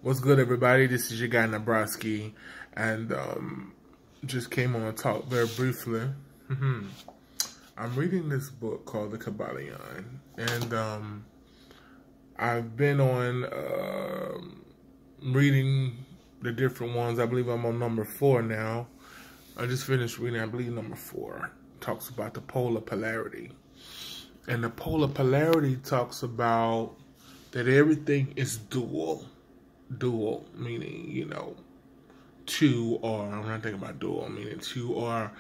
What's good, everybody? This is your guy Nabrowski, and just came on to talk very briefly. I'm reading this book called the Kybalion, and I've been on reading the different ones. I believe I'm on number 4 now. I just finished reading, I believe, number 4. It talks about the polar polarity, and the polar polarity talks about that everything is dual. Dual meaning, two, or when I think about dual meaning two, or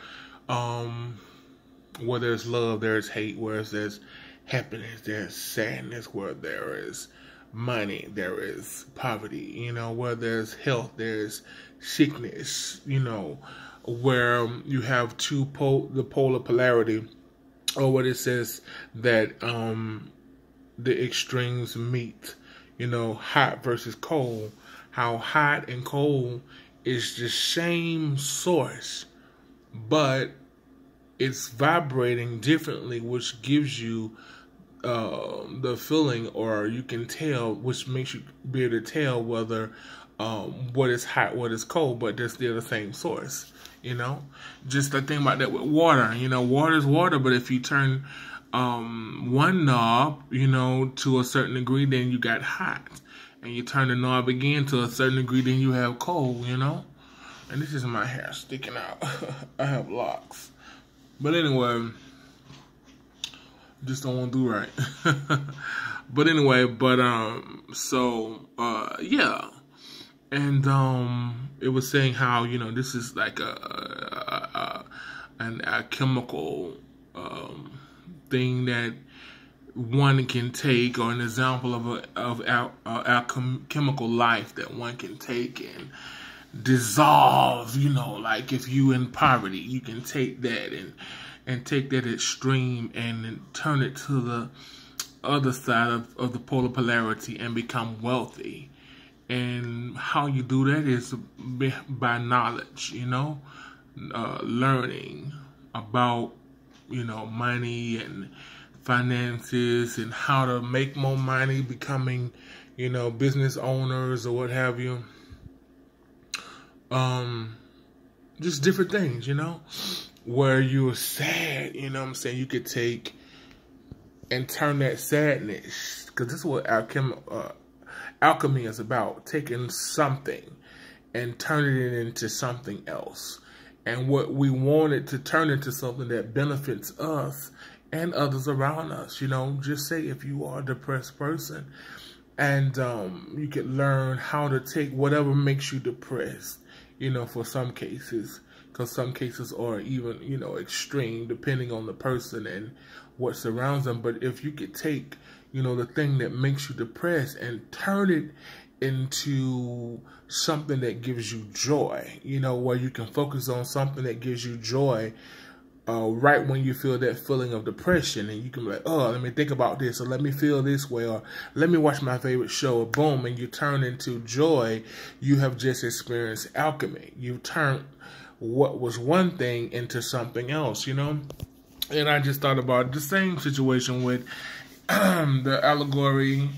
where there's love, there's hate, where there's happiness, there's sadness, where there is money, there is poverty, where there's health, there's sickness, where you have the polar polarity, or what it says that the extremes meet. Hot versus cold, how hot and cold is the same source, but it's vibrating differently, which gives you the feeling, or you can tell, which makes you be able to tell whether what is hot, what is cold, but they're still the same source. Just the thing about that with water. Water is water, but if you turn one knob, to a certain degree, then you got hot. And you turn the knob again to a certain degree, then you have cold, And this is my hair sticking out. I have locks. But anyway, just don't want to do right. But anyway, yeah. And it was saying how, this is like an alchemical thing that one can take, or an example of alchemical life that one can take and dissolve. Like if you in poverty, you can take that and take that extreme and turn it to the other side of the polar polarity and become wealthy. And how you do that is by knowledge, learning about money and finances and how to make more money, becoming, business owners or what have you. Just different things, where you're sad, you could take and turn that sadness, because this is what alchemy is about, taking something and turning it into something else. And what we want it to turn into something that benefits us and others around us. Just say if you are a depressed person, and you could learn how to take whatever makes you depressed, for some cases, because some cases are even, extreme depending on the person and what surrounds them. But if you could take, the thing that makes you depressed and turn it into something that gives you joy, where you can focus on something that gives you joy right when you feel that feeling of depression, and you can be like, oh, let me think about this, or let me feel this way, or let me watch my favorite show, or boom, and you turn into joy. You have just experienced alchemy. You turn what was one thing into something else, And I just thought about the same situation with the allegory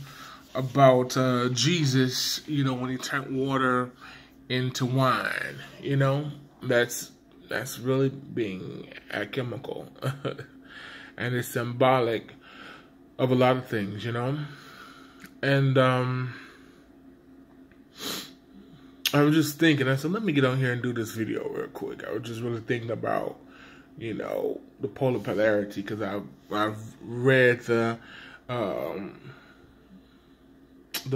about Jesus, when he turned water into wine, that's really being alchemical. And it's symbolic of a lot of things, And I was just thinking, I said, let me get on here and do this video real quick. I was just really thinking about, the polar polarity, because I've read the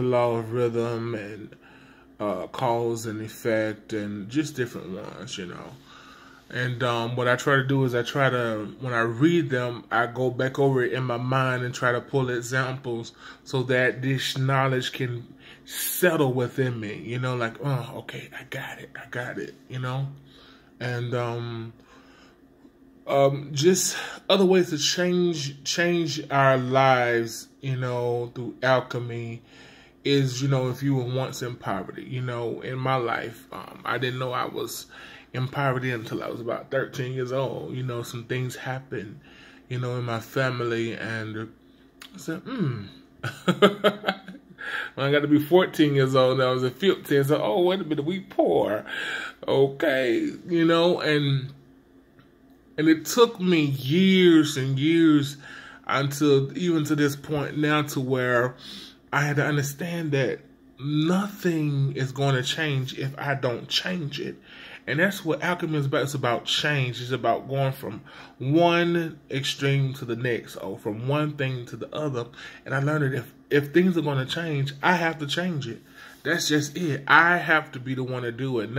law of rhythm and cause and effect, and just different ones, And what I try to do is when I read them, I go back over it in my mind and try to pull examples so that this knowledge can settle within me, like, oh, okay, I got it, And just other ways to change our lives, through alchemy is, if you were once in poverty, in my life, I didn't know I was in poverty until I was about 13 years old. Some things happened, in my family, and I said, When I got to be 14 years old, I was at 15. So, oh, wait a minute, we poor. Okay, you know, and it took me years and years until even to this point now to where I had to understand that nothing is going to change if I don't change it. And that's what alchemy is about. It's about change. It's about going from one extreme to the next, or from one thing to the other. And I learned that if things are going to change, I have to change it. That's just it. I have to be the one to do it.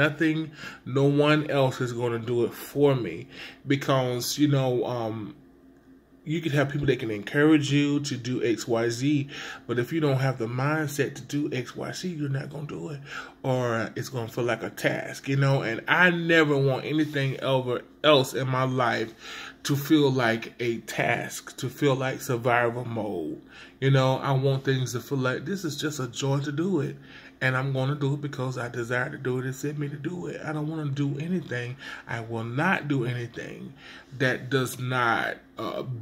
No one else is going to do it for me. Because, you know, you could have people that can encourage you to do X, Y, Z, but if you don't have the mindset to do X, Y, Z, you're not going to do it, or it's going to feel like a task, you know. And I never want anything else in my life to feel like a task, to feel like survival mode. You know, I want things to feel like this is just a joy to do it. And I'm going to do it because I desire to do it. It sent me to do it. I don't want to do anything. I will not do anything that does not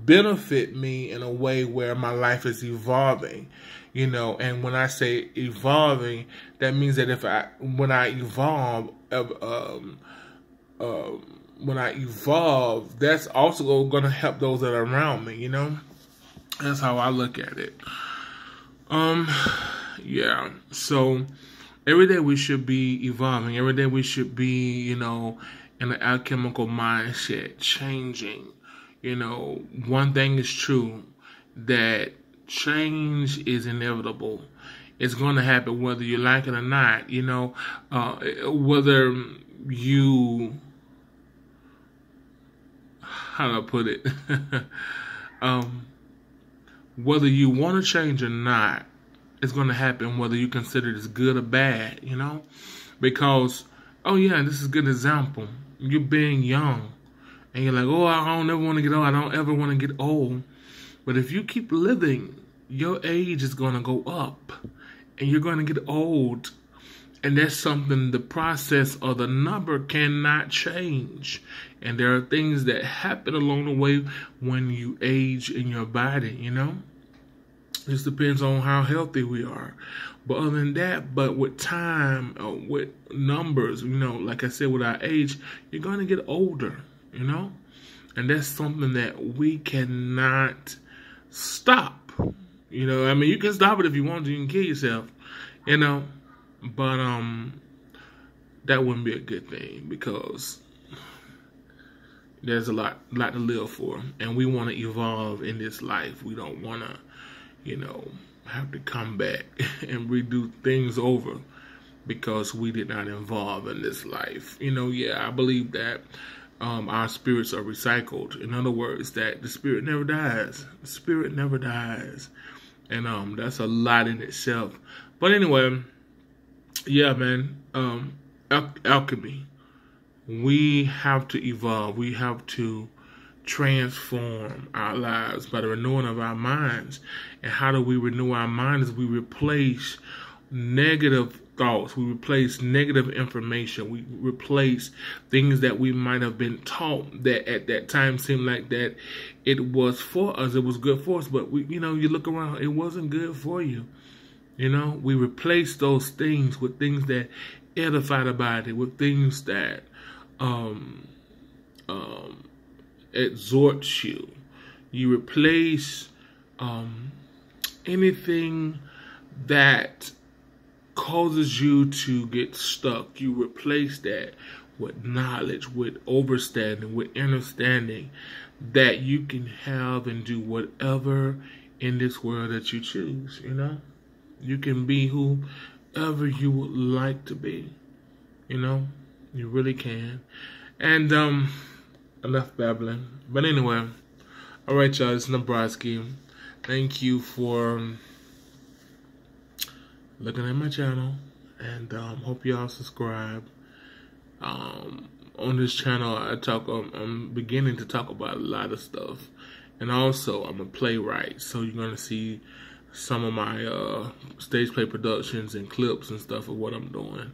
benefit me in a way where my life is evolving. You know, and when I say evolving, that means that when I evolve, that's also going to help those that are around me. You know, that's how I look at it. Yeah, so every day we should be evolving. Every day we should be, you know, in an alchemical mindset, changing. You know, one thing is true, that change is inevitable. It's going to happen whether you like it or not. You know, whether you, how do I put it? Whether you want to change or not, it's going to happen whether you consider this good or bad, you know? Because, oh yeah, this is a good example. You're being young, and you're like, oh, I don't ever want to get old. I don't ever want to get old. But if you keep living, your age is going to go up, and you're going to get old. And that's something the process or the number cannot change. And there are things that happen along the way when you age in your body, you know? It just depends on how healthy we are. But other than that, but with time, with numbers, you know, like I said, with our age, you're going to get older, you know? And that's something that we cannot stop. You know, I mean, you can stop it if you want to. You can kill yourself, you know? But that wouldn't be a good thing, because there's a lot to live for. And we want to evolve in this life. We don't want to, you know, have to come back and redo things over because we did not evolve in this life. You know, yeah, I believe that our spirits are recycled. In other words, that the spirit never dies. The spirit never dies. And that's a lot in itself. But anyway, yeah, man, alchemy. We have to evolve. We have to transform our lives by the renewing of our minds. And how do we renew our minds? We replace negative thoughts. We replace negative information. We replace things that we might have been taught that at that time seemed like that it was for us. It was good for us. But we, you know, you look around, it wasn't good for you. You know, we replace those things with things that edify the body, with things that exhorts you. You replace anything that causes you to get stuck. You replace that with knowledge, with overstanding, with understanding, that you can have and do whatever in this world that you choose, you know? You can be whoever you would like to be, you know? You really can. And enough babbling. But anyway, all right, y'all, it's Nebraska. Thank you for looking at my channel, and hope y'all subscribe. On this channel, I'm beginning to talk about a lot of stuff, and also I'm a playwright, so you're gonna see some of my stage play productions and clips and stuff of what I'm doing.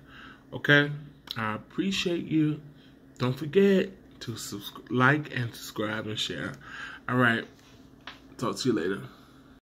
Okay, I appreciate you. Don't forget to like and subscribe and share. All right, talk to you later.